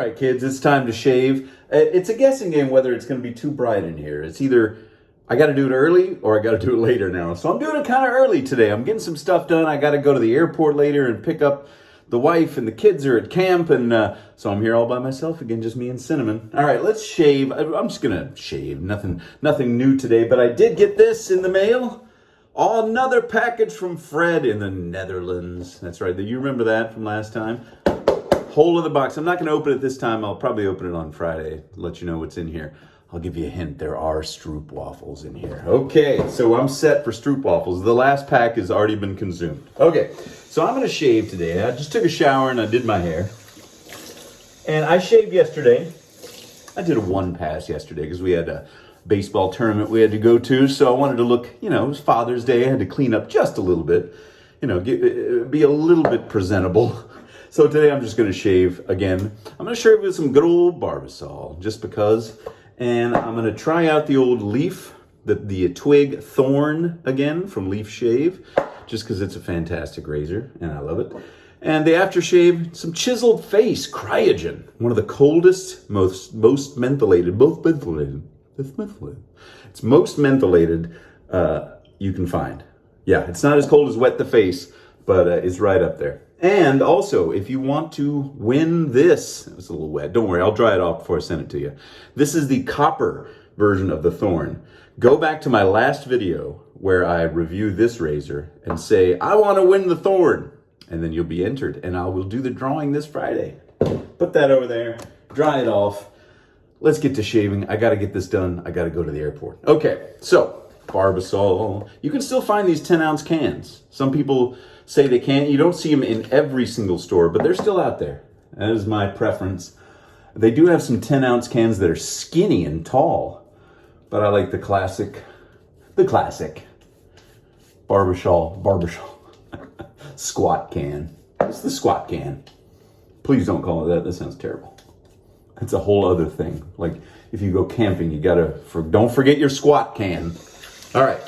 right, kids, it's time to shave. It's a guessing game whether it's going to be too bright in here. It's either I got to do it early or I got to do it later now. So I'm doing it kind of early today. I'm getting some stuff done. I got to go to the airport later and pick up the wife, and the kids are at camp, and so I'm here all by myself again, just me and Cinnamon. All right, let's shave. I'm just going to shave. Nothing new today, but I did get this in the mail. Another package from Fred in the Netherlands. That's right. You remember that from last time? Whole of the box. I'm not going to open it this time. I'll probably open it on Friday. Let you know what's in here. I'll give you a hint. There are Stroop waffles in here. Okay, so I'm set for Stroop waffles. The last pack has already been consumed. Okay, so I'm going to shave today. I just took a shower and I did my hair. And I shaved yesterday. I did a one pass yesterday because we had a baseball tournament we had to go to. So I wanted to look, it was Father's Day. I had to clean up just a little bit, be a little bit presentable. So today I'm just going to shave again. I'm going to shave with some good old Barbasol, just because. And I'm going to try out the old Leaf, the twig Thorn again from Leaf Shave, just because it's a fantastic razor and I love it. And the aftershave, some chiseled face, Cryogen, one of the coldest, most mentholated, it's most mentholated you can find. Yeah, it's not as cold as Wet the Face, but it's right up there. And also, if you want to win this, it was a little wet. Don't worry, I'll dry it off before I send it to you. This is the copper version of the Thorn. Go back to my last video where I review this razor and say, I want to win the Thorn. And then you'll be entered, and I will do the drawing this Friday. Put that over there, dry it off. Let's get to shaving. I got to get this done. I got to go to the airport. Okay, so Barbasol. You can still find these 10-ounce cans. Some people say they can't. You don't see them in every single store, but they're still out there. That is my preference. They do have some 10-ounce cans that are skinny and tall, but I like the classic Barbasol squat can. It's the squat can. Please don't call it that. That sounds terrible. It's a whole other thing. Like if you go camping, you gotta, don't forget your squat can. All right.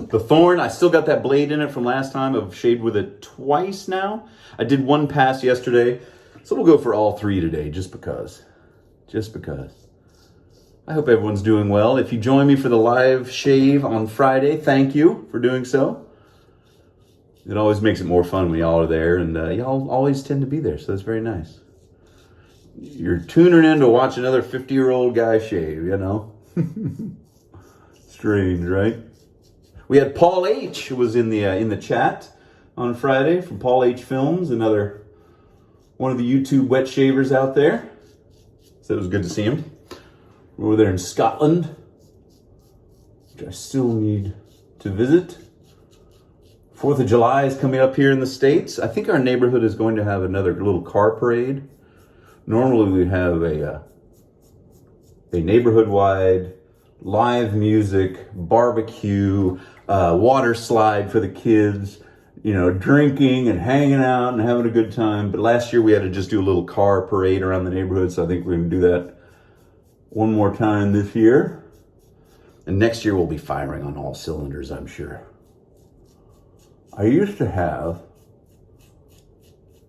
The Thorn, I still got that blade in it from last time. I've shaved with it twice now. I did one pass yesterday, so we'll go for all three today, just because. I hope everyone's doing well. If you join me for the live shave on Friday, thank you for doing so. It always makes it more fun when y'all are there, and y'all always tend to be there, so that's very nice. You're tuning in to watch another 50-year-old guy shave, Strange, right? We had Paul H. who was in the chat on Friday from Paul H. Films, another one of the YouTube wet shavers out there. So it was good to see him. We're over there in Scotland, which I still need to visit. 4th of July is coming up here in the States. I think our neighborhood is going to have another little car parade. Normally we have a neighborhood-wide live music, barbecue, water slide for the kids, drinking and hanging out and having a good time. But last year we had to just do a little car parade around the neighborhood, so I think we're going to do that one more time this year. And next year we'll be firing on all cylinders, I'm sure. I used to have,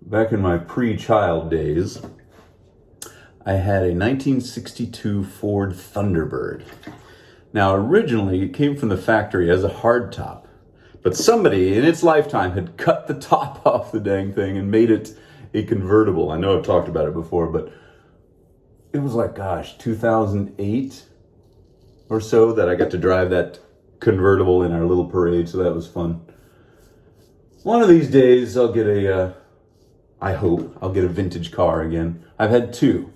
back in my pre-child days, I had a 1962 Ford Thunderbird. Now, originally, it came from the factory as a hardtop, but somebody in its lifetime had cut the top off the dang thing and made it a convertible. I know I've talked about it before, but it was like, 2008 or so that I got to drive that convertible in our little parade, so that was fun. One of these days, I'll get I hope I'll get a vintage car again. I've had two.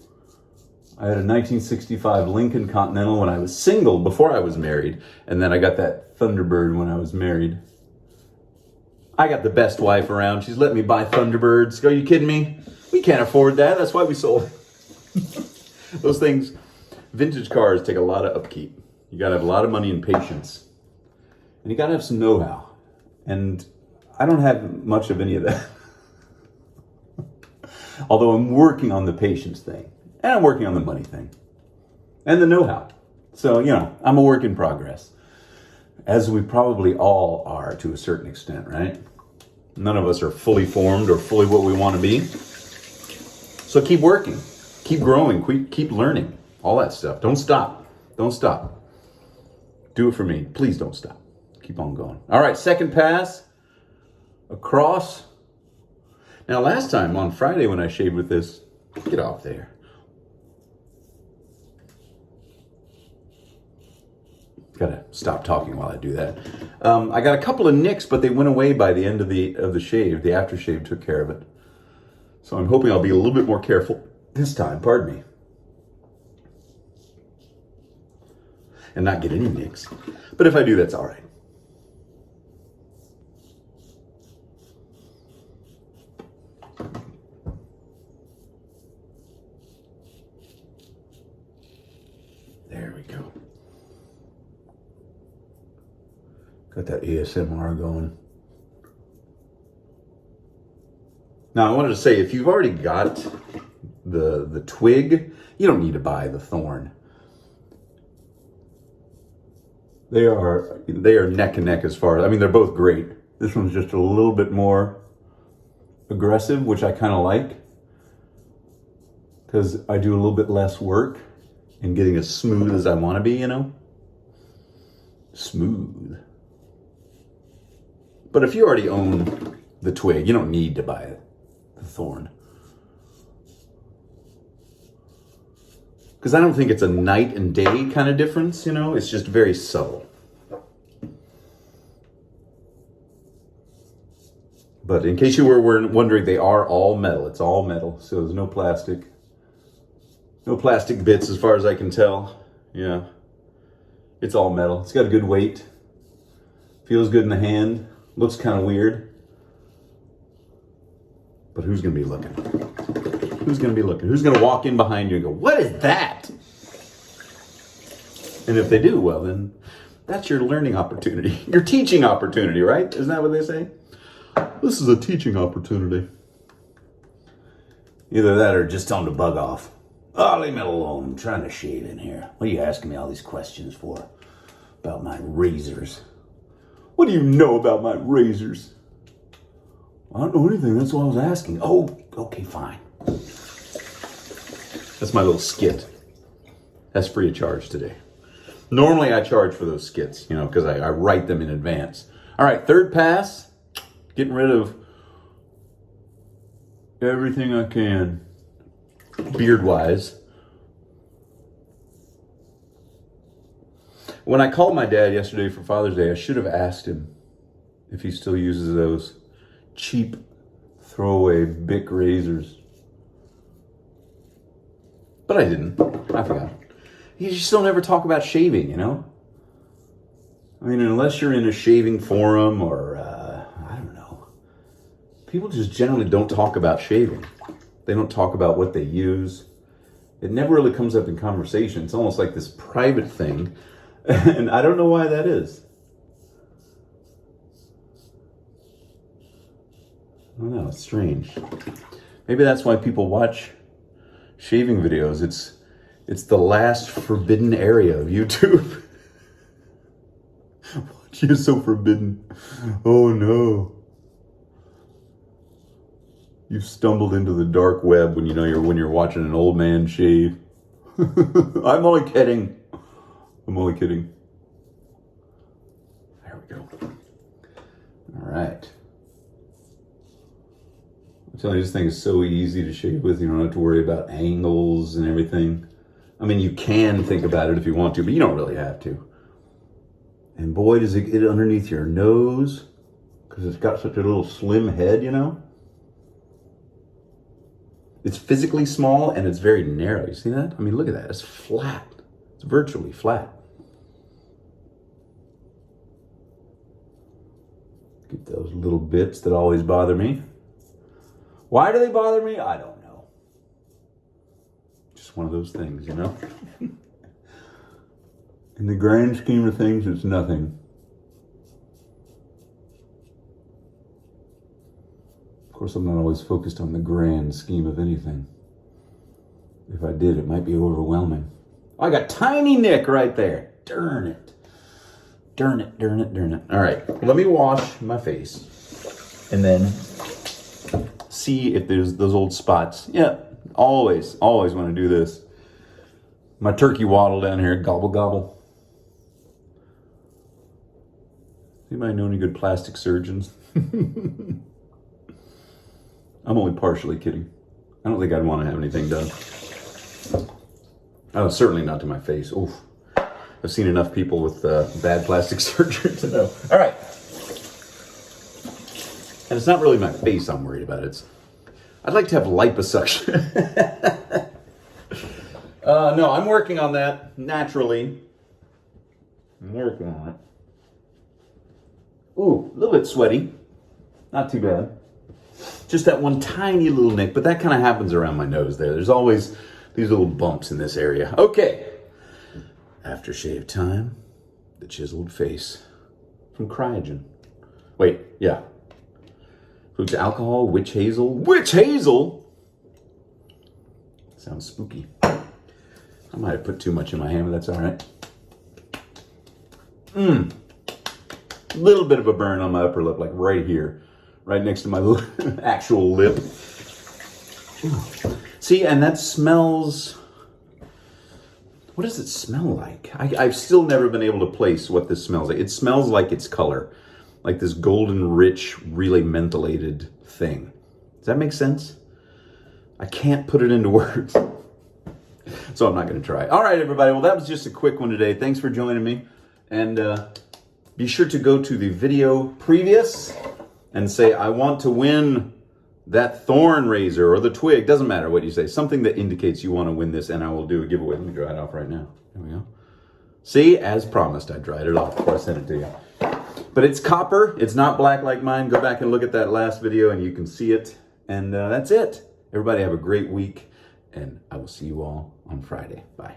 I had a 1965 Lincoln Continental when I was single, before I was married, and then I got that Thunderbird when I was married. I got the best wife around. She's let me buy Thunderbirds. Are you kidding me? We can't afford that. That's why we sold it. Those things, vintage cars take a lot of upkeep. You gotta have a lot of money and patience. And you gotta have some know-how. And I don't have much of any of that. Although I'm working on the patience thing. And I'm working on the money thing. And the know-how. So, I'm a work in progress. As we probably all are to a certain extent, right? None of us are fully formed or fully what we want to be. So keep working, keep growing, keep learning, all that stuff. Don't stop. Don't stop. Do it for me. Please don't stop. Keep on going. All right, second pass across. Now, last time on Friday when I shaved with this, get off there. Gotta stop talking while I do that. I got a couple of nicks, but they went away by the end of the shave. The aftershave took care of it. So I'm hoping I'll be a little bit more careful this time. Pardon me. And not get any nicks. But if I do, that's all right. There we go. Got that ASMR going. Now I wanted to say, if you've already got the twig, you don't need to buy the thorn. They are neck and neck as far as, I mean, they're both great. This one's just a little bit more aggressive, which I kind of like, because I do a little bit less work in getting as smooth as I want to be, you know? Smooth. But if you already own the twig, you don't need to buy the thorn. Because I don't think it's a night and day kind of difference, you know? It's just very subtle. But in case you were wondering, they are all metal. It's all metal, so there's no plastic. No plastic bits as far as I can tell. Yeah. It's all metal. It's got a good weight. Feels good in the hand. Looks kind of weird. But who's going to be looking? Who's going to be looking? Who's going to walk in behind you and go, "What is that?" And if they do, well, then that's your learning opportunity. Your teaching opportunity, right? Isn't that what they say? This is a teaching opportunity. Either that or just tell them to bug off. "Oh, leave me alone. I'm trying to shave in here. What are you asking me all these questions for? About my razors. What do you know about my razors?" "I don't know anything. That's what I was asking." "Oh, okay, fine." That's my little skit. That's free of charge today. Normally I charge for those skits, you know, because I write them in advance. All right, third pass. Getting rid of everything I can, beard-wise. When I called my dad yesterday for Father's Day, I should have asked him if he still uses those cheap throwaway Bic razors. But I didn't. I forgot. You just don't ever talk about shaving, you know? I mean, unless you're in a shaving forum or, I don't know. People just generally don't talk about shaving. They don't talk about what they use. It never really comes up in conversation. It's almost like this private thing. And I don't know why that is. I don't know, it's strange. Maybe that's why people watch shaving videos. It's the last forbidden area of YouTube. Watching is so forbidden. Oh no. You've stumbled into the dark web when you're watching an old man shave. I'm only kidding. I'm only kidding. There we go. All right. I'm telling you, this thing is so easy to shave with. You don't have to worry about angles and everything. I mean, you can think about it if you want to, but you don't really have to. And boy, does it get underneath your nose, because it's got such a little slim head, you know? It's physically small and it's very narrow. You see that? I mean, look at that. It's flat. It's virtually flat. Get those little bits that always bother me. Why do they bother me? I don't know. Just one of those things, you know? In the grand scheme of things, it's nothing. Of course, I'm not always focused on the grand scheme of anything. If I did, it might be overwhelming. I got tiny nick right there. Darn it. Darn it, darn it, darn it. All right, let me wash my face and then see if there's those old spots. Yeah, Always want to do this. My turkey waddle down here, gobble gobble. Anybody know any good plastic surgeons? I'm only partially kidding. I don't think I'd want to have anything done. Oh, certainly not to my face. Oof. I've seen enough people with bad plastic surgery to know. All right. And it's not really my face I'm worried about. I'd like to have liposuction. No, I'm working on that naturally. I'm working on it. Ooh, a little bit sweaty. Not too bad. Just that one tiny little nick, but that kind of happens around my nose there. There's always these little bumps in this area. Okay. Aftershave time. The chiseled face from Cryogen. Wait, yeah. Includes alcohol, witch hazel. Witch hazel? Sounds spooky. I might have put too much in my hand, but that's all right. A little bit of a burn on my upper lip, like right here. Right next to my actual lip. Ooh. See, and that smells... What does it smell like? I've still never been able to place what this smells like. It smells like its color. Like this golden, rich, really mentholated thing. Does that make sense? I can't put it into words. So I'm not going to try. All right, everybody. Well, that was just a quick one today. Thanks for joining me. And be sure to go to the video previous and say, I want to win that Thorn razor or the twig. Doesn't matter what you say. Something that indicates you want to win this, and I will do a giveaway. Let me dry it off right now. There we go. See, as promised, I dried it off before I sent it to you. But it's copper. It's not black like mine. Go back and look at that last video, and you can see it. And that's it. Everybody have a great week, and I will see you all on Friday. Bye.